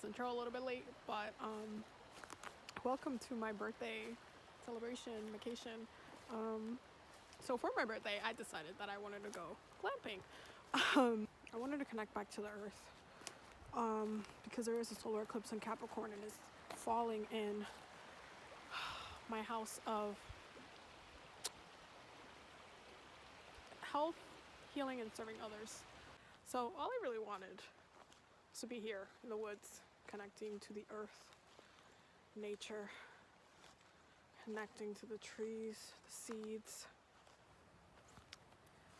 this intro a little bit late, but welcome to my birthday celebration vacation. So for my birthday, I decided that I wanted to go glamping. I wanted to connect back to the earth because there is a solar eclipse in Capricorn and it's falling in my house of health, healing, and serving others. So all I really wanted was to be here in the woods, connecting to the earth, nature, connecting to the trees, the seeds.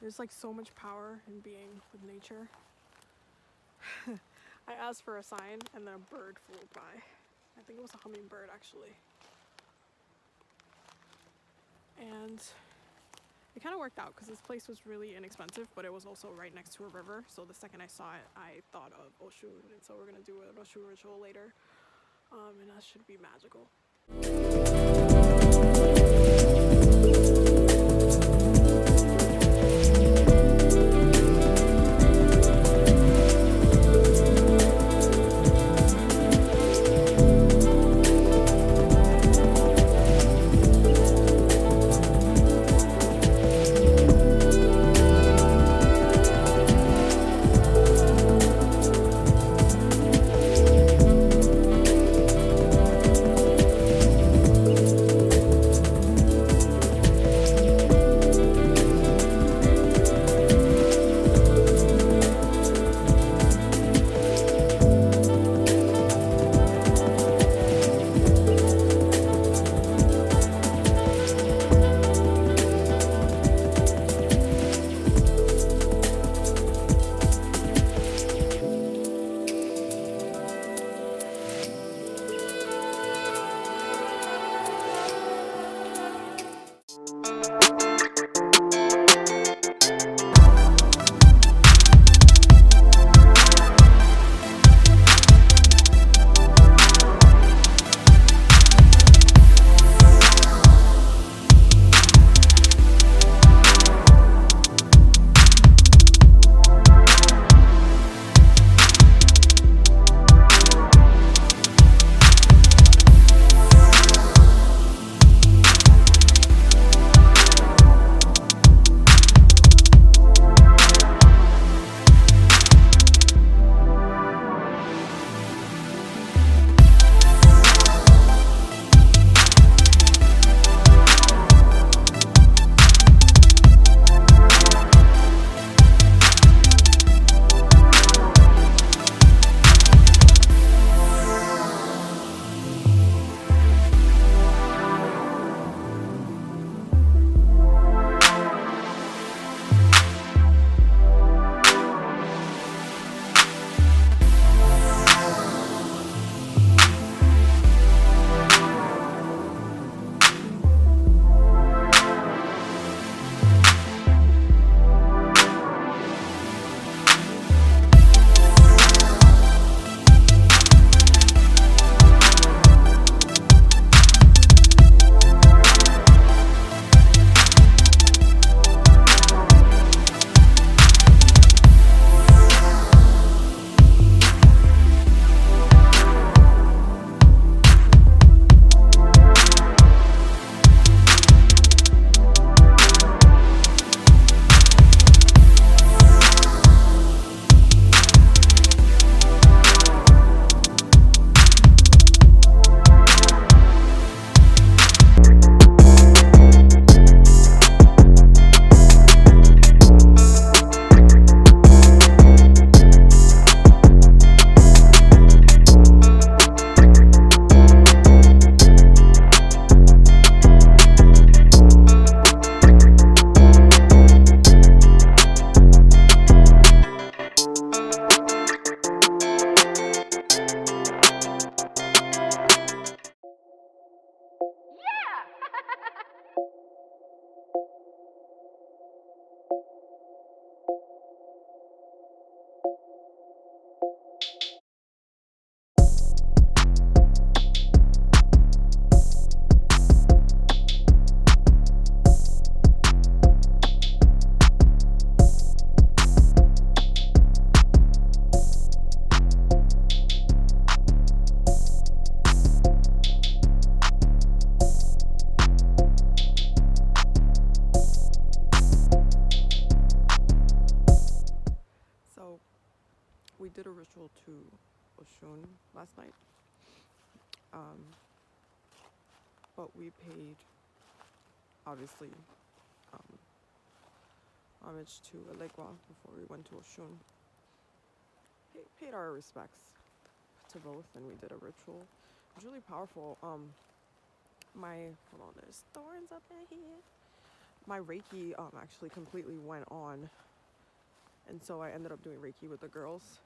There's like so much power in being with nature. I asked for a sign and then a bird flew by. I think it was a hummingbird actually. And it kind of worked out because this place was really inexpensive, but it was also right next to a river. So the second I saw it, I thought of Oshun, and so we're gonna do an Oshun ritual later, and that should be magical. night. But we paid, obviously, homage to Elegua before we went to Oshun. Paid our respects to both, and we did a ritual. It was really powerful. Hold on, there's thorns up in here. My Reiki actually completely went on, and so I ended up doing Reiki with the girls.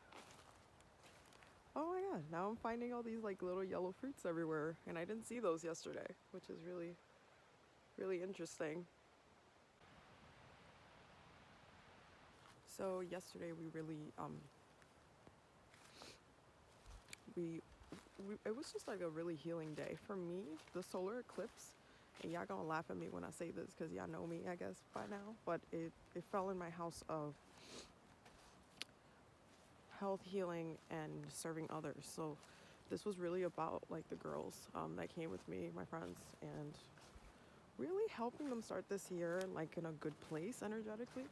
Oh my god, now I'm finding all these like little yellow fruits everywhere, and I didn't see those yesterday, which is really, really interesting. So yesterday we really it was just like a really healing day for me. The solar eclipse, and y'all gonna laugh at me when I say this because y'all know me, I guess, by now, but it fell in my house of health, healing, and serving others. So this was really about like the girls that came with me, my friends, and really helping them start this year like in a good place energetically.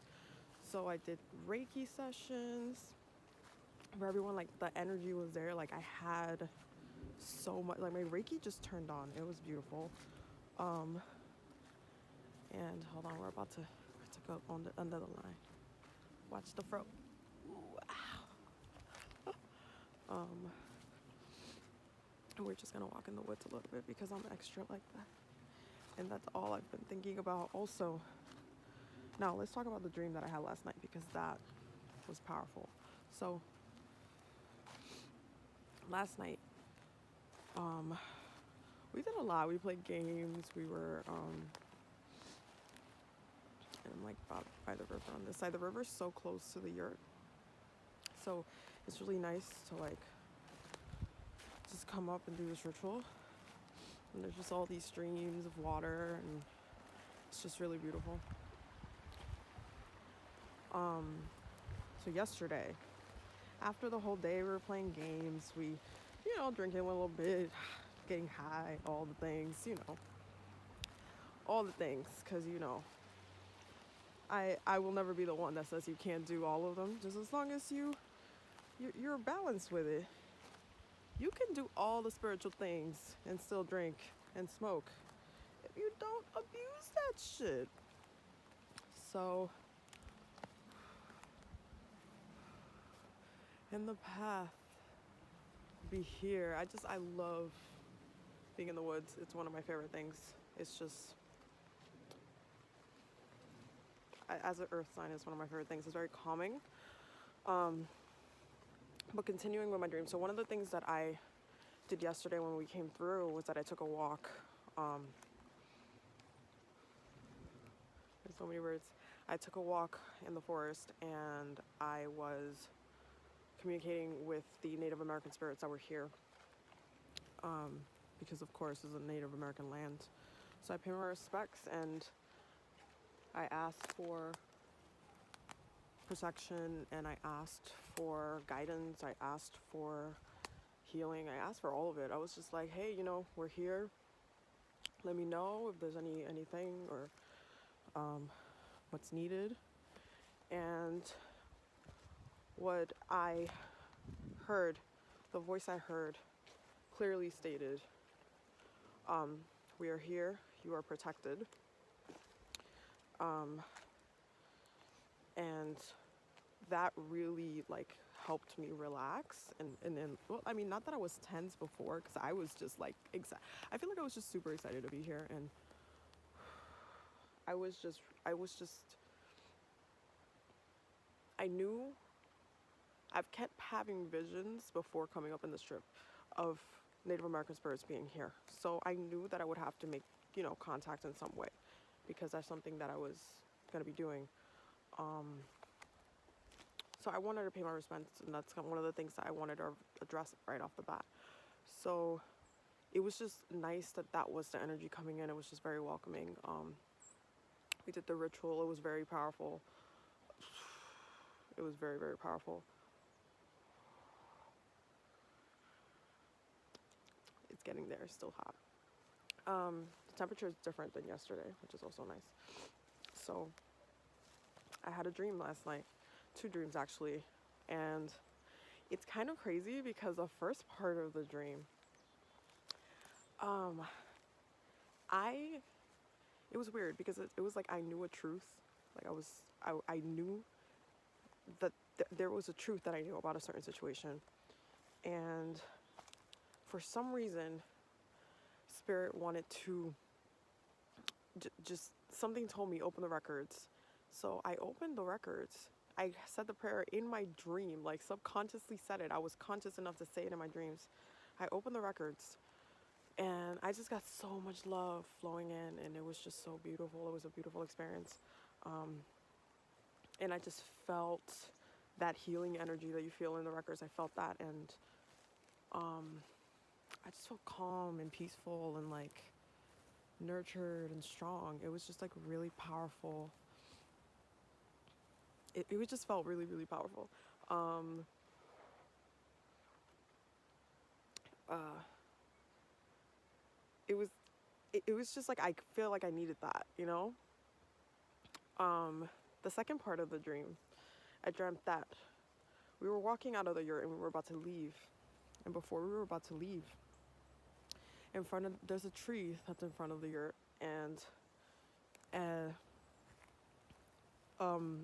So I did Reiki sessions for everyone. Like the energy was there. Like I had so much, like my Reiki just turned on. It was beautiful. And hold on, we're about to go on the under the line. Watch the fro. Wow. And we're just gonna walk in the woods a little bit because I'm extra like that. And that's all I've been thinking about also. Now let's talk about the dream that I had last night because that was powerful. So last night, we did a lot. We played games. We were and I'm like by the river on this side. The river's so close to the yurt, so it's really nice to like just come up and do this ritual. And there's just all these streams of water, and it's just really beautiful. So yesterday, after the whole day we were playing games, we, drinking a little bit, getting high, all the things, all the things, because, I will never be the one that says you can't do all of them, just as long as you're balanced with it. You can do all the spiritual things and still drink and smoke if you don't abuse that shit. So, in the path, be here. I love being in the woods. It's one of my favorite things. It's just, as an earth sign, it's one of my favorite things. It's very calming. But continuing with my dream. So one of the things that I did yesterday when we came through was that I took a walk. There's so many words. I took a walk in the forest, and I was communicating with the Native American spirits that were here. Because of course it's a Native American land. So I paid my respects, and I asked for protection, and I asked for guidance, I asked for healing, I asked for all of it. I was just like, hey, we're here. Let me know if there's anything or what's needed. And what I heard, the voice I heard clearly stated, we are here, you are protected. And that really helped me relax and well, I mean, not that I was tense before, because I was just I feel like I was just super excited to be here, and I knew I've kept having visions before coming up in this trip of Native American spirits being here, so I knew that I would have to make contact in some way, because that's something that I was going to be doing. So I wanted to pay my respects, and that's one of the things that I wanted to address right off the bat. So it was just nice that was the energy coming in. It was just very welcoming. We did the ritual. It was very powerful. It was very, very powerful. It's getting there. It's still hot. The temperature is different than yesterday, which is also nice. So I had a dream last night. 2 dreams actually, and it's kind of crazy because the first part of the dream, um, I it was weird because it was like I knew a truth. Like I knew that there was a truth that I knew about a certain situation. And for some reason, Spirit wanted to just, something told me open the records. So I opened the records. I said the prayer in my dream, like subconsciously said it. I was conscious enough to say it in my dreams. I opened the records and I just got so much love flowing in, and it was just so beautiful. It was a beautiful experience. And I just felt that healing energy that you feel in the records. I felt that, and I just felt calm and peaceful and like nurtured and strong. It was just like really powerful. It just felt really, really powerful. Uh, it was it was just like I feel like I needed that, you know. The second part of the dream, I dreamt that we were walking out of the yurt and we were about to leave. And before we were about to leave, in front of, there's a tree that's in front of the yurt, and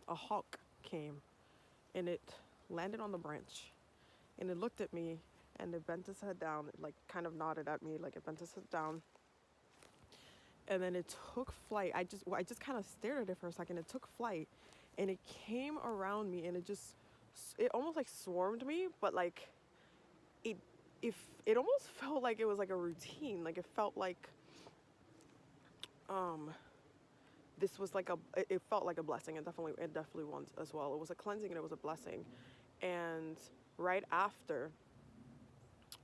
a hawk came and it landed on the branch, and it looked at me and it bent its head down. It like kind of nodded at me, like it bent its head down, and then it took flight. I just kind of stared at it for a second. It took flight and it came around me, and it almost like swarmed me, but like it if it almost felt like it was like a routine. Like it felt like this was like it felt like a blessing. It definitely was as well. It was a cleansing and it was a blessing. And right after,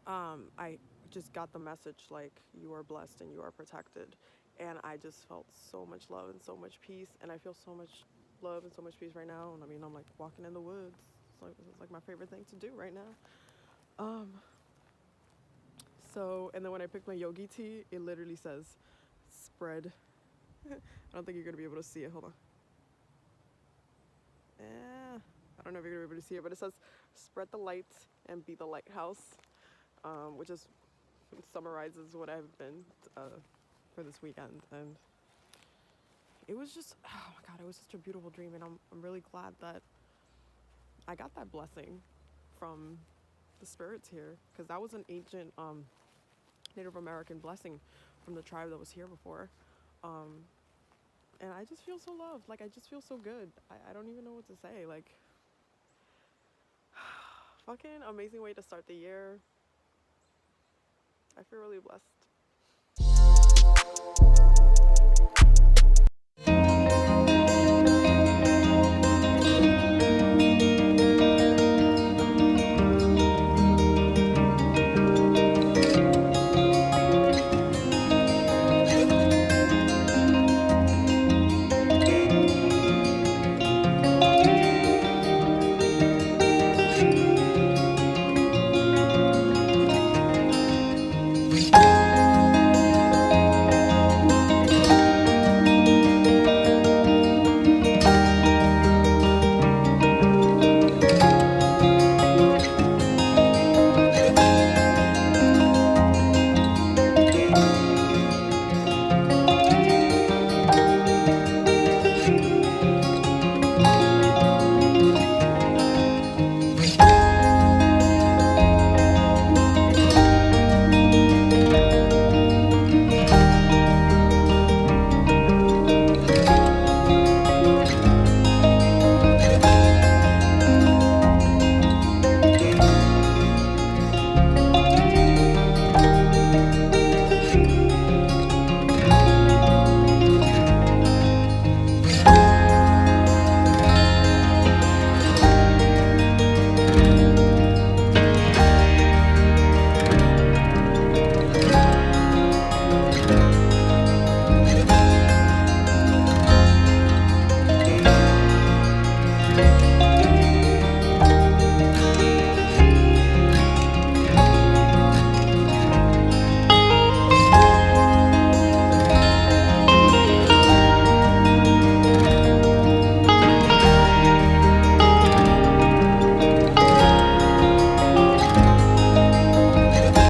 I just got the message like, you are blessed and you are protected. And I just felt so much love and so much peace, and I feel so much love and so much peace right now. And I mean, I'm like walking in the woods. It's like my favorite thing to do right now. So, and then when I picked my yogi tea, it literally says spread. I don't think you're gonna be able to see it. Hold on. I don't know if you're gonna be able to see it, but it says spread the light and be the lighthouse, which is summarizes what I've been for this weekend. And it was just, oh my God, it was such a beautiful dream, and I'm really glad that I got that blessing from the spirits here, because that was an ancient Native American blessing from the tribe that was here before. And I just feel so loved. Like, I just feel so good. I don't even know what to say. Like, fucking amazing way to start the year. I feel really blessed.